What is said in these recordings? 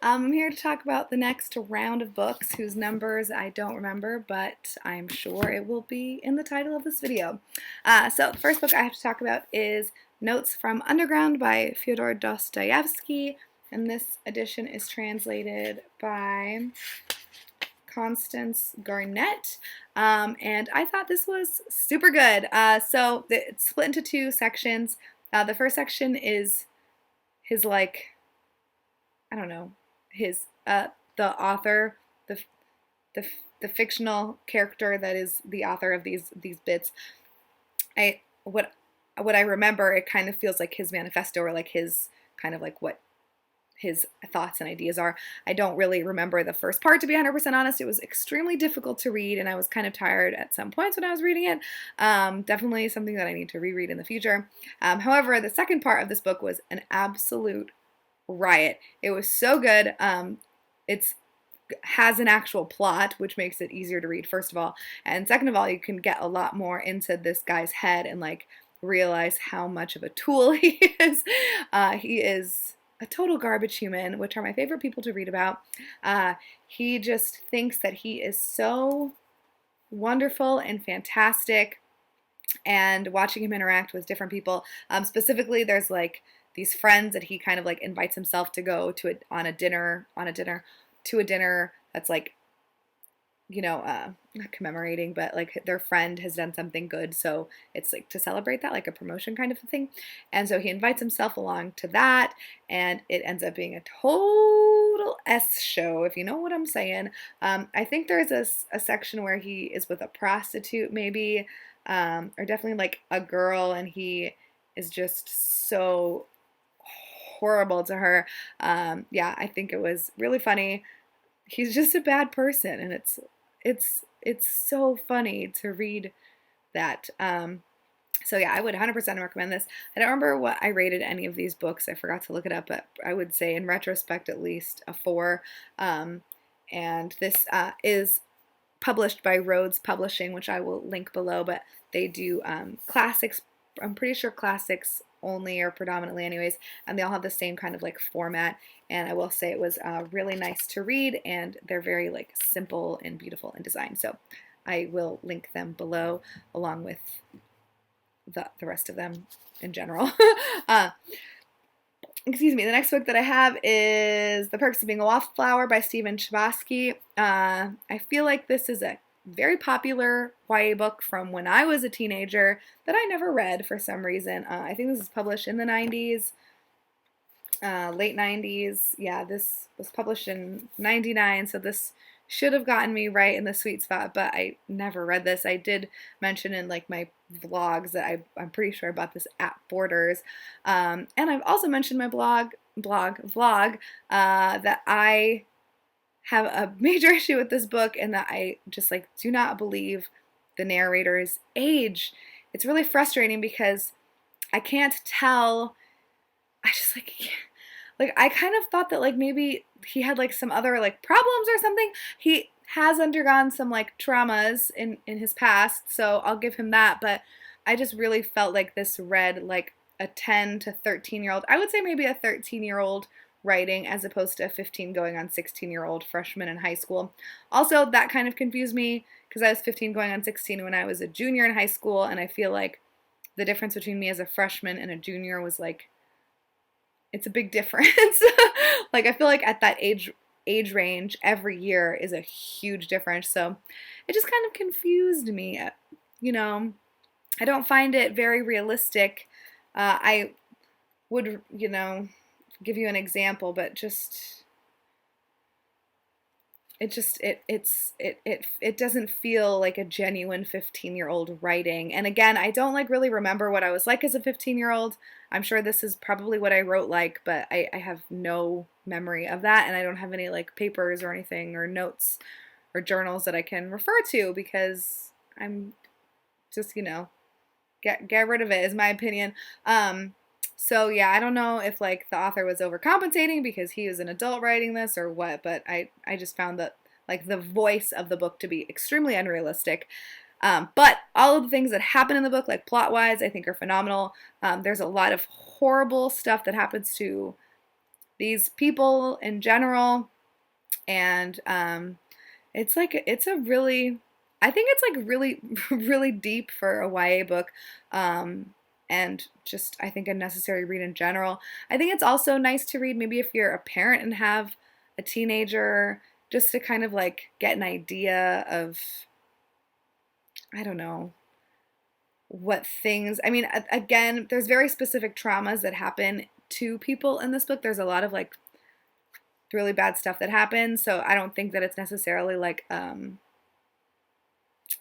I'm here to talk about the next round of books whose numbers I don't remember, but I'm sure it will be in the title of this video. So the first book I have to talk about is Notes from Underground by Fyodor Dostoevsky, and this edition is translated by Constance Garnett, and I thought this was super good. It's split into two sections. The first section is his I don't know, his the author, the the the fictional character that is the author of these bits. I what I remember, it kind of feels like his manifesto, or like his kind of like what his thoughts and ideas are. I don't really remember the first part, to be 100% honest. It was extremely difficult to read, and I was kind of tired at some points when I was reading it. Definitely something that I need to reread in the future. However, the second part of this book was an absolute riot. It was so good. It's has an actual plot, which makes it easier to read, first of all. And second of all, you can get a lot more into this guy's head and like realize how much of a tool he is. He is a total garbage human, which are my favorite people to read about. He just thinks that he is so wonderful and fantastic, and watching him interact with different people. Specifically, there's like these friends that he kind of like invites himself to go to a dinner that's like, not commemorating, but like their friend has done something good, so it's like to celebrate that, like a promotion kind of a thing. And so he invites himself along to that, and it ends up being a total S show, if you know what I'm saying. I think there's a section where he is with a prostitute, maybe, or definitely like a girl, and he is just so horrible to her. Yeah, I think it was really funny. He's just a bad person, and it's so funny to read that. So yeah, I would 100% recommend this. I don't remember what I rated any of these books. I forgot to look it up, but I would say in retrospect at least a 4. And this is published by Rhodes Publishing, which I will link below, but they do classics. I'm pretty sure classics only, or predominantly anyways, and they all have the same kind of like format. And I will say it was really nice to read, and they're very like simple and beautiful in design. So I will link them below along with the rest of them in general. Excuse me. The next book that I have is The Perks of Being a Wallflower by Stephen Chbosky. I feel like this is a very popular YA book from when I was a teenager that I never read for some reason. I think this was published in the 90s, late 90s. Yeah, this was published in 99, so this should have gotten me right in the sweet spot, but I never read this. I did mention in like my vlogs that I'm pretty sure I bought this at Borders. And I've also mentioned my vlog, that I have a major issue with this book, and that I just like do not believe the narrator's age. It's really frustrating because I can't tell. I just like I kind of thought that like maybe he had like some other like problems or something. He has undergone some like traumas in his past, so I'll give him that, but I just really felt like this read like a 10 to 13-year-old. I would say maybe a 13-year-old writing, as opposed to a 15 going on 16-year-old freshman in high school. Also, that kind of confused me because I was 15 going on 16 when I was a junior in high school, and I feel like the difference between me as a freshman and a junior was like, it's a big difference. Like I feel like at that age range, every year is a huge difference. So it just kind of confused me. You know, I don't find it very realistic. I would, give you an example, but it doesn't feel like a genuine 15-year-old writing. And again, I don't like really remember what I was like as a 15-year-old. I'm sure this is probably what I wrote like, but I have no memory of that, and I don't have any like papers or anything or notes or journals that I can refer to, because I'm just, get rid of it is my opinion. So yeah, I don't know if like the author was overcompensating because he was an adult writing this or what, but I just found that like the voice of the book to be extremely unrealistic. But all of the things that happen in the book, like plot-wise, I think are phenomenal. There's a lot of horrible stuff that happens to these people in general. And it's a really, I think it's like really really deep for a YA book, and just I think a necessary read in general. I think it's also nice to read maybe if you're a parent and have a teenager, just to kind of like get an idea of, I don't know, what things, I mean, again, there's very specific traumas that happen to people in this book. There's a lot of like really bad stuff that happens, so I don't think that it's necessarily like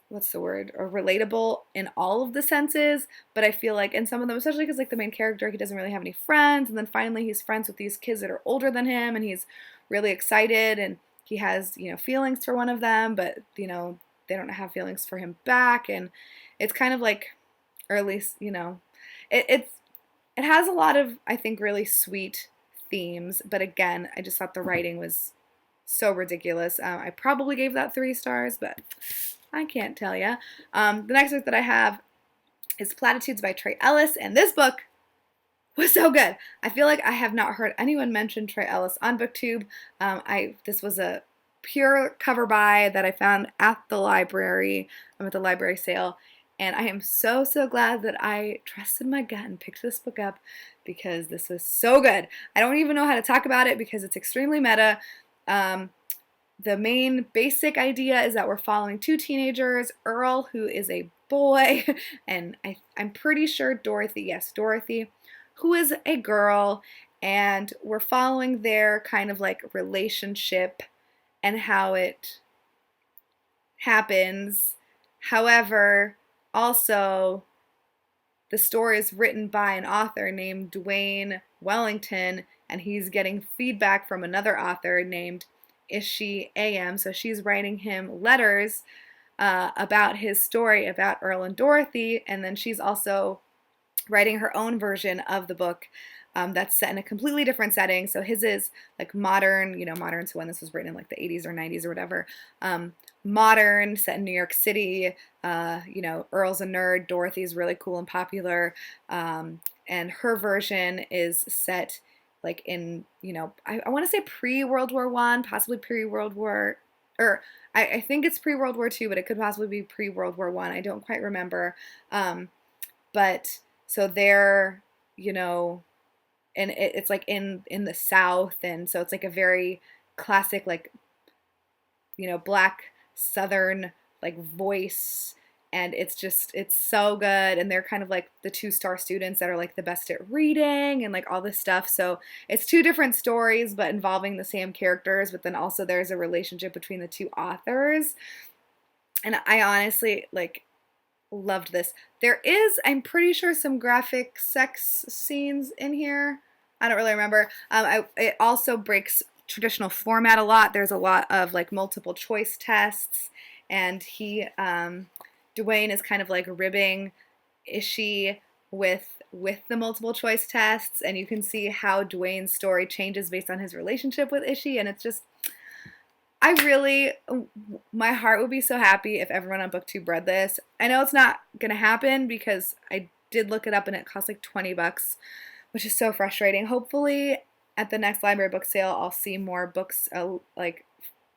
what's the word, or relatable in all of the senses, but I feel like in some of them, especially because like the main character, he doesn't really have any friends, and then finally he's friends with these kids that are older than him, and he's really excited, and he has, you know, feelings for one of them, but you know, they don't have feelings for him back, and it's kind of like, or at least, you know, it's it has a lot of, I think, really sweet themes, but again, I just thought the writing was so ridiculous. I probably gave that 3 stars, but I can't tell you. The next book that I have is Platitudes by Trey Ellis, and this book was so good. I feel like I have not heard anyone mention Trey Ellis on BookTube. This was a pure cover buy that I found at the library. I'm at the library sale, and I am so glad that I trusted my gut and picked this book up because this was so good. I don't even know how to talk about it because it's extremely meta. The main basic idea is that we're following 2 teenagers, Earl, who is a boy, and I'm pretty sure Dorothy, yes, Dorothy, who is a girl, and we're following their kind of like relationship and how it happens. However, also, the story is written by an author named Dwayne Wellington, and he's getting feedback from another author named Ishi AM. So she's writing him letters about his story about Earl and Dorothy, and then she's also writing her own version of the book that's set in a completely different setting. So his is like modern, you know, modern, so when this was written in like the 80s or 90s or whatever. Modern, set in New York City. You know, Earl's a nerd, Dorothy's really cool and popular, and her version is set like in, you know, I want to say pre-World War I, possibly pre-World War, or I think it's pre-World War II, but it could possibly be pre-World War I. I don't quite remember. But so they're, you know, and it's like in the South, and so it's like a very classic, like, you know, black Southern like voice, and it's so good, and they're kind of like the 2-star students that are like the best at reading and like all this stuff. So it's 2 different stories but involving the same characters, but then also there's a relationship between the 2 authors, and I honestly like loved this. There is, I'm pretty sure, some graphic sex scenes in here. I don't really remember. It also breaks traditional format a lot. There's a lot of like multiple choice tests, and Dwayne is kind of like ribbing Ishi with the multiple choice tests, and you can see how Dwayne's story changes based on his relationship with Ishi, and it's just, my heart would be so happy if everyone on BookTube read this. I know it's not gonna happen because I did look it up and it costs like $20, which is so frustrating. Hopefully at the next library book sale I'll see more books like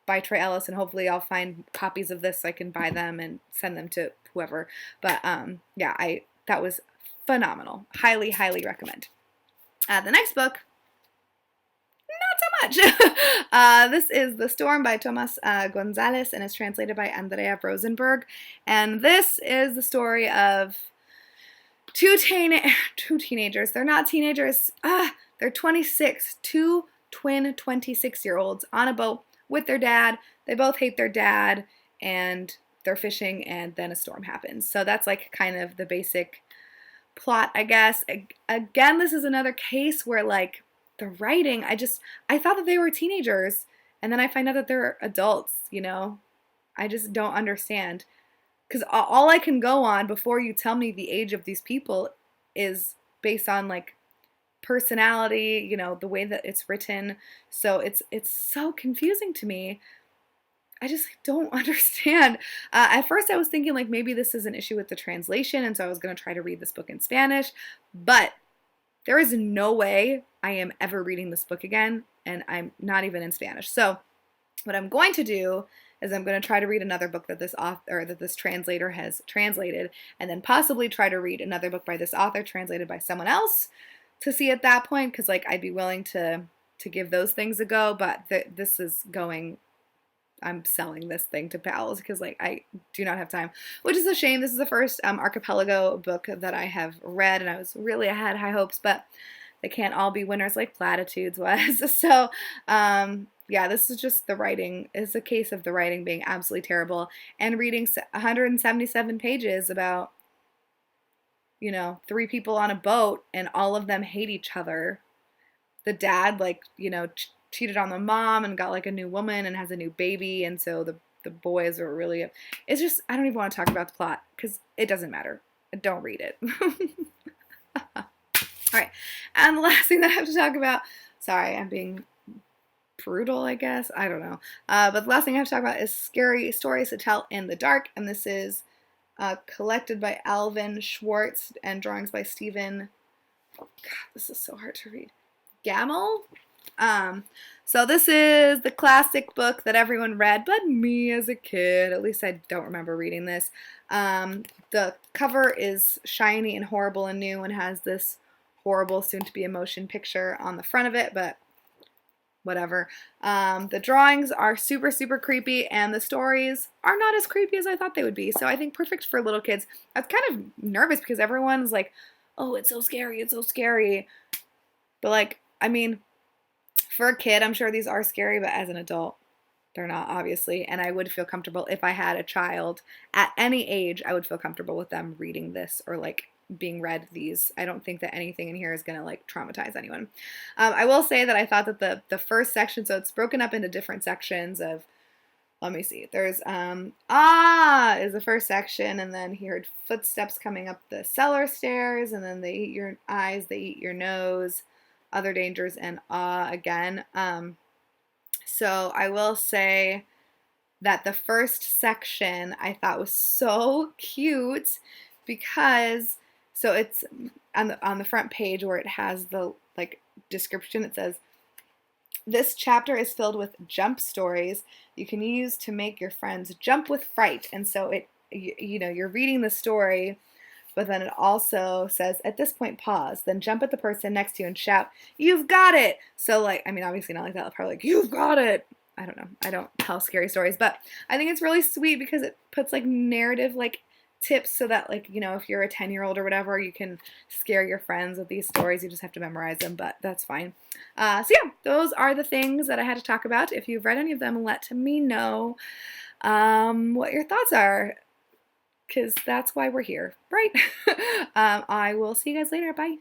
by Trey Ellis, and hopefully I'll find copies of this so I can buy them and send them to whoever. But yeah, that was phenomenal. Highly recommend. The next book, not so much. This is The Storm by Tomas Gonzalez, and is translated by Andrea Rosenberg. And this is the story of two teenagers. They're not teenagers. They're 26. 2 twin 26-year-olds on a boat with their dad. They both hate their dad, and they're fishing, and then a storm happens. So that's like kind of the basic plot, I guess. Again, this is another case where like the writing, I thought that they were teenagers, and then I find out that they're adults, you know? I just don't understand. Because all I can go on before you tell me the age of these people is based on like personality, you know, the way that it's written. So it's so confusing to me. I just don't understand. At first I was thinking like maybe this is an issue with the translation, and so I was going to try to read this book in Spanish, but there is no way I am ever reading this book again, and I'm not even in Spanish. So what I'm going to do is I'm going to try to read another book that this author or that this translator has translated, and then possibly try to read another book by this author translated by someone else to see at that point, because like I'd be willing to give those things a go, but this is going. I'm selling this thing to pals because like I do not have time, which is a shame. This is the first Archipelago book that I have read, and I had high hopes, but they can't all be winners like Platitudes was. So yeah, this is just the writing. It's a case of the writing being absolutely terrible, and reading 177 pages about, you know, 3 people on a boat and all of them hate each other. The dad, like, you know, cheated on the mom and got like a new woman and has a new baby, and so the boys are really. It's just, I don't even want to talk about the plot because it doesn't matter. Don't read it. All right, and the last thing that I have to talk about. Sorry, I'm being brutal, I guess. I don't know. But the last thing I have to talk about is Scary Stories to Tell in the Dark, and this is collected by Alvin Schwartz and drawings by Stephen. Oh God, this is so hard to read. Gammel. So this is the classic book that everyone read, but me as a kid. At least I don't remember reading this. The cover is shiny and horrible and new and has this horrible soon-to-be a motion picture on the front of it, but whatever. The drawings are super, super creepy, and the stories are not as creepy as I thought they would be. So I think perfect for little kids. I was kind of nervous because everyone's like, oh, it's so scary, it's so scary. But like, I mean, for a kid, I'm sure these are scary, but as an adult, they're not, obviously. And I would feel comfortable if I had a child at any age. I would feel comfortable with them reading this or like being read these. I don't think that anything in here is gonna like traumatize anyone. I will say that I thought that the first section, so it's broken up into different sections of. Let me see. There's is the first section, and then he heard footsteps coming up the cellar stairs, and then they eat your eyes, they eat your nose. Other dangers, and again. So I will say that the first section I thought was so cute because so it's on the front page where it has the like description. It says, "This chapter is filled with jump stories you can use to make your friends jump with fright." And so you know, you're reading the story. But then it also says, at this point, pause, then jump at the person next to you and shout, "You've got it!" So, like, I mean, obviously not like that, probably like, "You've got it!" I don't know. I don't tell scary stories, but I think it's really sweet because it puts, like, narrative, like, tips so that, like, you know, if you're a 10-year-old or whatever, you can scare your friends with these stories. You just have to memorize them, but that's fine. So, yeah, those are the things that I had to talk about. If you've read any of them, let me know what your thoughts are, because that's why we're here, right? I will see you guys later. Bye.